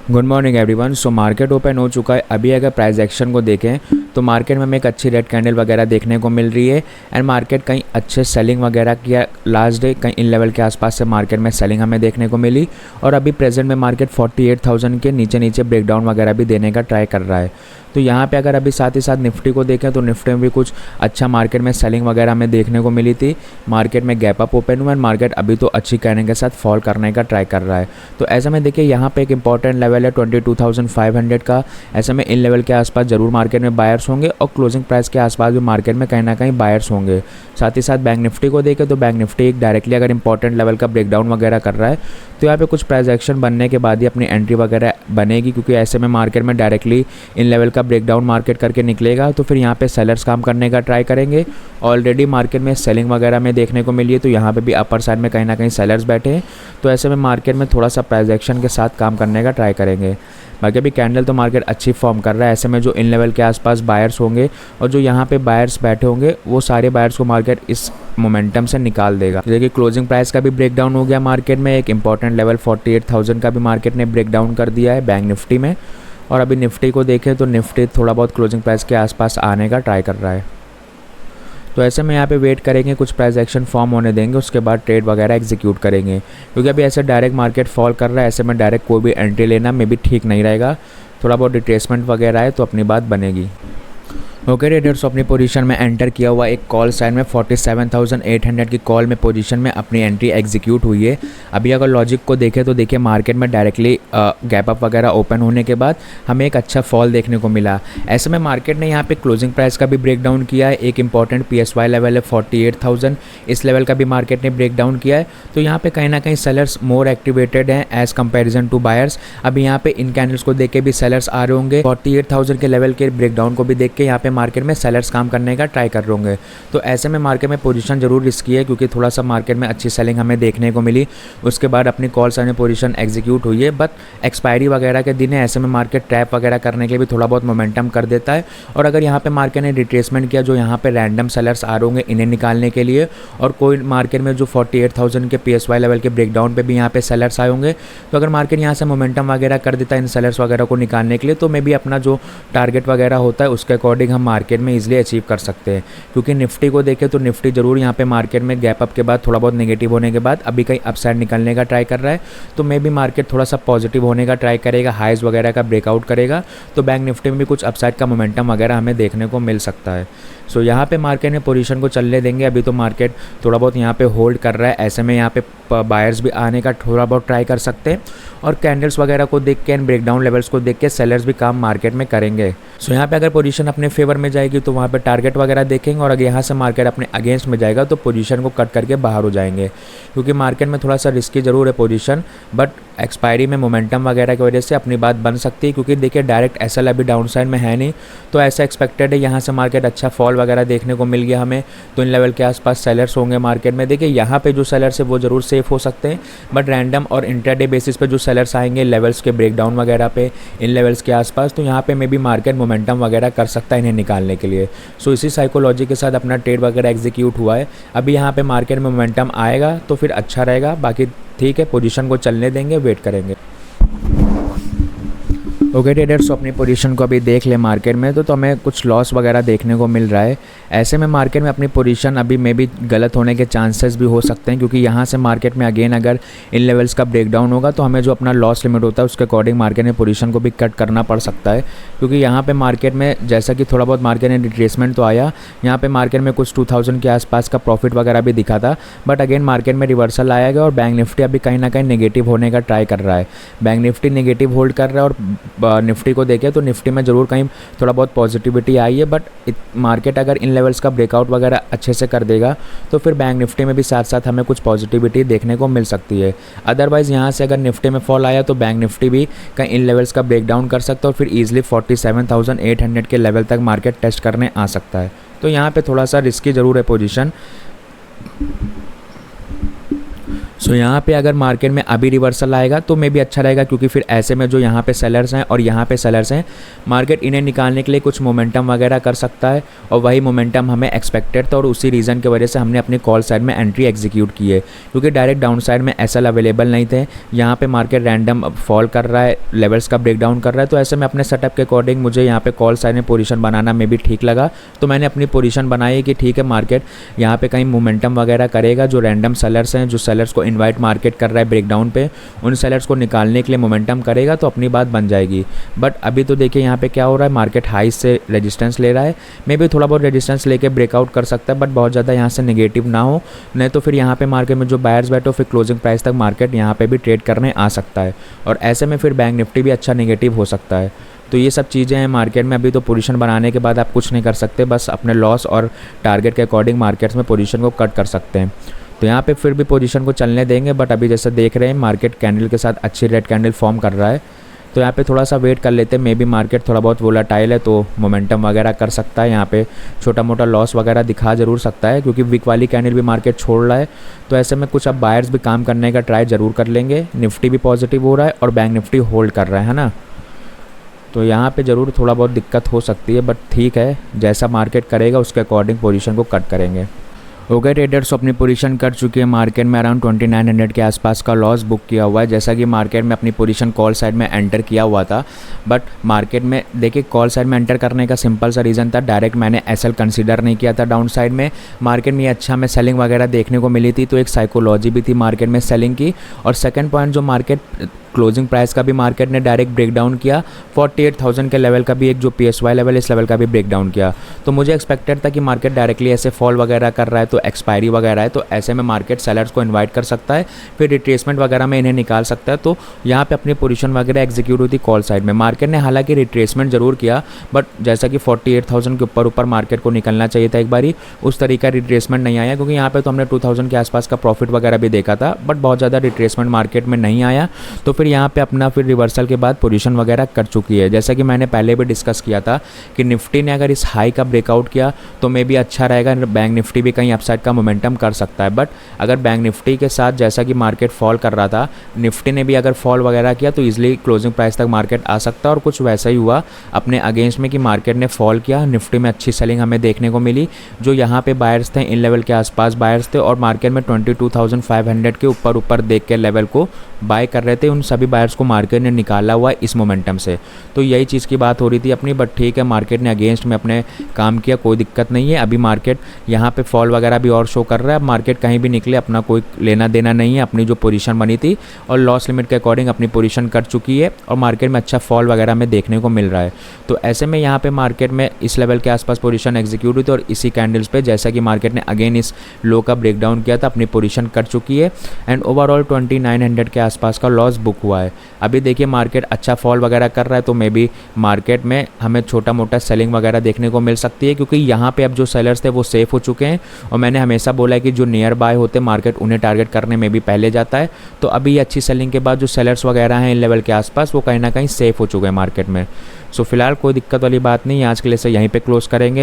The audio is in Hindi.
Good morning everyone. So market open हो चुका है। अभी अगर प्राइस एक्शन को देखें तो मार्केट में हमें एक अच्छी रेड कैंडल वगैरह देखने को मिल रही है एंड मार्केट कहीं अच्छे सेलिंग वगैरह किया लास्ट डे, कहीं इन लेवल के आसपास से मार्केट में सेलिंग हमें देखने को मिली और अभी प्रेजेंट में मार्केट 48,000 के नीचे नीचे ब्रेकडाउन वगैरह भी देने का ट्राई कर रहा है। तो यहाँ पे अगर अभी साथ ही साथ निफ्टी को देखें तो निफ्टी में भी कुछ अच्छा मार्केट में सेलिंग वगैरह हमें देखने को मिली थी। मार्केट में गैप अप ओपन हुआ एंड मार्केट अभी तो अच्छी कैंडल के साथ फॉल करने का ट्राई कर रहा है। तो ऐसे में देखिए यहाँ पे एक इंपॉर्टेंट लेवल है 22,500 का। ऐसे में इन लेवल के आसपास ज़रूर मार्केट में बायर्स होंगे और क्लोजिंग प्राइस के आसपास भी मार्केट में कहीं ना कहीं बायर्स होंगे। साथ ही साथ बैंक निफ्टी को देखें तो बैंक निफ्टी एक डायरेक्टली अगर इंपॉर्टेंट लेवल का ब्रेकडाउन वगैरह कर रहा है तो यहाँ पे कुछ प्राइस एक्शन बनने के बाद ही अपनी एंट्री वगैरह बनेगी, क्योंकि ऐसे में मार्केट में डायरेक्टली इन लेवल का ब्रेकडाउन मार्केट करके निकलेगा तो फिर यहाँ पे सेलर्स काम करने का ट्राई करेंगे। ऑलरेडी मार्केट में सेलिंग वगैरह में देखने को मिली है तो यहाँ पे भी अपर साइड में कहीं ना कहीं सेलर्स बैठे हैं, तो ऐसे में मार्केट में थोड़ा सा प्राइस एक्शन के साथ काम करने का ट्राई करेंगे। बाकी अभी कैंडल तो मार्केट अच्छी फॉर्म कर रहा है। ऐसे में जो इन लेवल के आसपास बायर्स होंगे और जो यहाँ पे बायर्स बैठे होंगे वो सारे बायर्स को मार्केट इस मोमेंटम से निकाल देगा। जैसे कि क्लोजिंग प्राइस का भी ब्रेकडाउन हो गया मार्केट में, एक इंपॉर्टेंट लेवल 48,000 का भी मार्केट ने ब्रेकडाउन कर दिया है बैंक निफ्टी में। और अभी निफ्टी को देखें तो निफ्टी थोड़ा बहुत क्लोजिंग प्राइस के आसपास आने का ट्राई कर रहा है। तो ऐसे में यहाँ पे वेट करेंगे, कुछ प्राइस एक्शन फॉर्म होने देंगे, उसके बाद ट्रेड वगैरह एग्जीक्यूट करेंगे, क्योंकि अभी ऐसे डायरेक्ट मार्केट फॉल कर रहा है। ऐसे में डायरेक्ट कोई भी एंट्री लेना मे भी ठीक नहीं रहेगा। थोड़ा बहुत रिट्रेसमेंट वगैरह है तो अपनी बात बनेगी। ओके ट्रेडर्स, अपनी पोजीशन में एंटर किया हुआ एक कॉल साइड में 47,800 की कॉल में पोजीशन में अपनी एंट्री एग्जीक्यूट हुई है। अभी अगर लॉजिक को देखें तो देखिए मार्केट में डायरेक्टली गैप अप वगैरह ओपन होने के बाद हमें एक अच्छा फॉल देखने को मिला। ऐसे में मार्केट ने यहाँ पे क्लोजिंग प्राइस का भी ब्रेकडाउन किया है। एक इंपॉर्टेंट PSY लेवल है 48,000, इस लेवल का भी मार्केट ने ब्रेकडाउन किया है। तो यहाँ पे कहीं ना कहीं सेलर्स मोर एक्टिवेटेड हैं एज कंपेरिजन टू बायर्स। अभी यहाँ पे इन कैंडल्स को देख के भी सेलर्स आ रहे होंगे। 48,000 के लेवल के ब्रेकडाउन को भी देख के यहाँ पे मार्केट में सेलर्स काम करने का ट्राई कर रहे होंगे। तो ऐसे में मार्केट में पोजीशन जरूर रिस्की है, क्योंकि थोड़ा सा मार्केट में अच्छी सेलिंग हमें देखने को मिली। उसके बाद अपनी कॉल साइड में पोजीशन एग्जीक्यूट हुई है, बट एक्सपायरी वगैरह के दिन है। ऐसे में मार्केट ट्रैप वगैरह करने के भी थोड़ा बहुत मोमेंटम कर देता है। और अगर यहाँ पे मार्केट ने रिट्रेसमेंट किया, जो यहाँ पे रैंडम सेलर्स आ रहे होंगे इन्हें निकालने के लिए, और कोई मार्केट में जो 48,000 के PSY लेवल के ब्रेकडाउन पे भी यहाँ पे सेलर्स आए होंगे, तो अगर मार्केट यहाँ से मोमेंटम वगैरह कर देता है इन सेलर्स वगैरह को निकालने के लिए, तो मे भी अपना जो टारगेट वगैरह होता है उसके अकॉर्डिंग हम मार्केट में इजीली अचीव कर सकते हैं। क्योंकि निफ्टी को देखें तो निफ्टी जरूर यहाँ पे मार्केट में गैप अप के बाद थोड़ा बहुत नेगेटिव होने के बाद अभी कहीं अपसाइड निकलने का ट्राई कर रहा है, तो मे भी मार्केट थोड़ा सा पॉजिटिव होने का ट्राई करेगा, हाइज वगैरह का ब्रेकआउट करेगा, तो बैंक निफ्टी में भी कुछ अपसाइड का मोमेंटम वगैरह हमें देखने को मिल सकता है। सो यहाँ पे मार्केट में पोजीशन को चलने देंगे। अभी तो मार्केट थोड़ा बहुत यहाँ पे होल्ड कर रहा है। ऐसे में यहाँ पे बायर्स भी आने का थोड़ा बहुत ट्राई कर सकते हैं, और कैंडल्स वगैरह को देख के एंड ब्रेकडाउन लेवल्स को देख के सेलर्स भी काम मार्केट में करेंगे। सो यहाँ पे अगर पोजीशन अपने फेवर में जाएगी तो वहाँ पे टारगेट वगैरह देखेंगे, और अगर यहाँ से मार्केट अपने अगेंस्ट में जाएगा तो पोजीशन को कट करके बाहर हो जाएंगे, क्योंकि मार्केट में थोड़ा सा रिस्की जरूर है पोजीशन, बट एक्सपायरी में मोमेंटम वगैरह की वजह से अपनी बात बन सकती है। क्योंकि देखिए डायरेक्ट SL अभी डाउन साइड में है नहीं, तो ऐसा एक्सपेक्टेड है यहाँ से मार्केट अच्छा फॉल वगैरह देखने को मिल गया हमें, तो इन लेवल के आसपास सेलर्स होंगे मार्केट में। देखिए यहाँ पे जो सेलर्स है वो जरूर सेफ हो सकते हैं, बट रैंडम और इंट्राडे बेसिस पे जो सेलर्स आएंगे लेवल्स के ब्रेकडाउन वगैरह पे, इन लेवल्स के आसपास, तो यहाँ पे मे बी मार्केट मोमेंटम वगैरह कर सकता है इन्हें निकालने के लिए। सो इसी साइकोलॉजी के साथ अपना ट्रेड वगैरह एग्जीक्यूट हुआ है। अभी यहाँ पे मार्केट में मोमेंटम आएगा तो फिर अच्छा रहेगा, बाकी ठीक है, पोजीशन को चलने देंगे, वेट करेंगे। ओके ट्रेडर्स, अपनी पोजीशन को अभी देख ले मार्केट में तो हमें कुछ लॉस वगैरह देखने को मिल रहा है। ऐसे में मार्केट में अपनी पोजीशन अभी मे भी गलत होने के चांसेस भी हो सकते हैं, क्योंकि यहाँ से मार्केट में अगेन अगर इन लेवल्स का ब्रेकडाउन होगा तो हमें जो अपना लॉस लिमिट होता है उसके अकॉर्डिंग मार्केट में पोजीशन को भी कट करना पड़ सकता है। क्योंकि यहाँ पे मार्केट में जैसा कि थोड़ा बहुत मार्केट में रिट्रेसमेंट तो आया, यहाँ पे मार्केट में कुछ 2000 के आसपास का प्रॉफिट वगैरह भी दिखा था, बट अगेन मार्केट में रिवर्सल आएगा और बैंक निफ्टी अभी कहीं ना कहीं नेगेटिव होने का ट्राई कर रहा है। बैंक निफ्टी नेगेटिव होल्ड कर रहा है, और निफ्टी को तो निफ्टी में जरूर कहीं थोड़ा बहुत पॉजिटिविटी आई है, बट मार्केट अगर इन लेवल्स का ब्रेकआउट वगैरह अच्छे से कर देगा तो फिर बैंक निफ्टी में भी साथ साथ हमें कुछ पॉजिटिविटी देखने को मिल सकती है। अदरवाइज यहाँ से अगर निफ्टी में फॉल आया तो बैंक निफ्टी भी कहीं इन लेवल्स का ब्रेकडाउन कर सकता है और फिर ईजिली 47,800 के लेवल तक मार्केट टेस्ट करने आ सकता है। तो यहाँ पे थोड़ा सा रिस्की जरूर है पोजीशन। सो यहाँ पे अगर मार्केट में अभी रिवर्सल आएगा तो मे भी अच्छा रहेगा, क्योंकि फिर ऐसे में जो यहाँ पे सेलर्स हैं और यहाँ पे सेलर्स हैं, मार्केट इन्हें निकालने के लिए कुछ मोमेंटम वगैरह कर सकता है, और वही मोमेंटम हमें एक्सपेक्टेड था और उसी रीज़न की वजह से हमने अपनी कॉल साइड में एंट्री एग्जीक्यूट की है, क्योंकि डायरेक्ट डाउन साइड में एसएल अवेलेबल नहीं थे। यहाँ पे मार्केट रैंडम फॉल कर रहा है, लेवल्स का ब्रेकडाउन कर रहा है, तो ऐसे में अपने सेटअप के अकॉर्डिंग मुझे यहाँ पे कॉल साइड में पोजीशन बनाना में भी ठीक लगा, तो मैंने अपनी पोजीशन बनाई कि ठीक है मार्केट यहाँ पे कहीं मोमेंटम वगैरह करेगा, जो रैंडम सेलर्स हैं, जो सेलर्स को इन्वाइट मार्केट कर रहा है ब्रेकडाउन पे, उन सेलर्स को निकालने के लिए मोमेंटम करेगा तो अपनी बात बन जाएगी। बट अभी तो देखिए यहाँ पे क्या हो रहा है, मार्केट हाई से रेजिस्टेंस ले रहा है, मे भी थोड़ा बहुत रेजिस्टेंस लेके ब्रेकआउट कर सकता है, बट बहुत ज़्यादा यहाँ से नेगेटिव ना हो, नहीं तो फिर यहाँ पे मार्केट में जो बायर्स बैठो फिर क्लोजिंग प्राइस तक मार्केट यहाँ पे भी ट्रेड करने आ सकता है, और ऐसे में फिर बैंक निफ्टी भी अच्छा नेगेटिव हो सकता है। तो ये सब चीज़ें हैं मार्केट में। अभी तो पोजीशन बनाने के बाद आप कुछ नहीं कर सकते, बस अपने लॉस और टारगेट के अकॉर्डिंग मार्केट्स में पोजीशन को कट कर सकते हैं। तो यहाँ पे फिर भी पोजीशन को चलने देंगे, बट अभी जैसे देख रहे हैं मार्केट कैंडल के साथ अच्छी रेड कैंडल फॉर्म कर रहा है, तो यहाँ पे थोड़ा सा वेट कर लेते हैं, मे बी मार्केट थोड़ा बहुत वोलाटाइल है तो मोमेंटम वगैरह कर सकता है, यहाँ पे छोटा मोटा लॉस वगैरह दिखा ज़रूर सकता है, क्योंकि वीक वाली कैंडल भी मार्केट छोड़ रहा है, तो ऐसे में कुछ अब बायर्स भी काम करने का ट्राई ज़रूर कर लेंगे। निफ्टी भी पॉजिटिव हो रहा है और बैंक निफ्टी होल्ड कर रहा है ना, तो यहाँ पे ज़रूर थोड़ा बहुत दिक्कत हो सकती है, बट ठीक है जैसा मार्केट करेगा उसके अकॉर्डिंग पोजीशन को कट करेंगे। ओके ट्रेडर्स, अपनी पोजीशन कर चुकी है मार्केट में, अराउंड 2900 के आसपास का लॉस बुक किया हुआ है, जैसा कि मार्केट में अपनी पोजीशन कॉल साइड में एंटर किया हुआ था। बट मार्केट में देखिए कॉल साइड में एंटर करने का सिंपल सा रीज़न था, डायरेक्ट मैंने एसएल कंसीडर नहीं किया था डाउन साइड में। मार्केट में अच्छा में सेलिंग वगैरह देखने को मिली थी, तो एक साइकोलॉजी भी थी मार्केट में सेलिंग की, और सेकेंड पॉइंट जो मार्केट क्लोजिंग प्राइस का भी मार्केट ने डायरेक्ट ब्रेकडाउन किया, 48,000 के लेवल का भी एक जो पीएसवाई लेवल इस लेवल का भी ब्रेकडाउन किया। तो मुझे एक्सपेक्टेड था कि मार्केट डायरेक्टली ऐसे फॉल वगैरह कर रहा है तो एक्सपायरी वगैरह है, तो ऐसे में मार्केट सेलर्स को इन्वाइट कर सकता है, फिर रिट्रेसमेंट वगैरह में इन्हें निकाल सकता है। तो यहाँ पे अपनी पोजीशन वगैरह एग्जीक्यूट हुई थी कॉल साइड में। मार्केट ने हालांकि रिट्रेसमेंट जरूर किया, बट जैसा कि 48,000 के ऊपर मार्केट को निकलना चाहिए था एक बारी, उस तरीका रिट्रेसमेंट नहीं आया, क्योंकि यहाँ पे तो हमने 2000 के आसपास का प्रॉफिट वगैरह भी देखा था, बट बहुत ज़्यादा रिट्रेसमेंट मार्केट में नहीं आया। तो फिर यहाँ पे अपना फिर रिवर्सल के बाद पोजीशन वगैरह कर चुकी है। जैसा कि मैंने पहले भी डिस्कस किया था कि निफ्टी ने अगर इस हाई का ब्रेकआउट किया तो मे भी अच्छा रहेगा, बैंक निफ्टी भी कहीं अपसाइड का मोमेंटम कर सकता है। बट अगर बैंक निफ्टी के साथ जैसा कि मार्केट फॉल कर रहा था, निफ्टी ने भी अगर फॉल वगैरह किया तो ईजिली क्लोजिंग प्राइस तक मार्केट आ सकता है, और कुछ वैसा ही हुआ अपने अगेंस्ट में कि मार्केट ने फॉल किया, निफ्टी में अच्छी सेलिंग हमें देखने को मिली। जो यहाँ पे बायर्स थे इन लेवल के आसपास बायर्स थे, और मार्केट में 22,500 के ऊपर देख के लेवल को बाय कर रहे थे, उन सभी बायर्स को मार्केट ने निकाला हुआ इस मोमेंटम से। तो यही चीज़ की बात हो रही थी अपनी, बट ठीक है मार्केट ने अगेंस्ट में अपने काम किया, कोई दिक्कत नहीं है। अभी मार्केट यहाँ पे फॉल वगैरह भी और शो कर रहा है, अब मार्केट कहीं भी निकले अपना कोई लेना देना नहीं है, अपनी जो पोजीशन बनी थी और लॉस लिमिट के अकॉर्डिंग अपनी पोजीशन कर चुकी है, और मार्केट में अच्छा फॉल वगैरह में देखने को मिल रहा है। तो ऐसे में यहाँ पे मार्केट में इस लेवल के आसपास पोजीशन एग्जीक्यूट हुई थी, और इसी कैंडल्स पे जैसा कि मार्केट ने अगेन इस लो का ब्रेकडाउन किया था, अपनी पोजीशन कर चुकी है, एंड ओवरऑल 2900 के आसपास का लॉस बुक हुआ है। अभी देखिए मार्केट अच्छा फॉल वगैरह कर रहा है, तो मे बी मार्केट में हमें छोटा मोटा सेलिंग वगैरह देखने को मिल सकती है, क्योंकि यहाँ पे अब जो सेलर्स थे वो सेफ हो चुके हैं, और मैंने हमेशा बोला है कि जो नियर बाय होते मार्केट उन्हें टारगेट करने में भी पहले जाता है। तो अभी अच्छी सेलिंग के बाद जो सेलर्स वगैरह हैं इन लेवल के आसपास वो कहीं ना कहीं सेफ हो चुके हैं मार्केट में। सो फिलहाल कोई दिक्कत वाली बात नहीं है, आज के लिए से यहीं पे क्लोज करेंगे।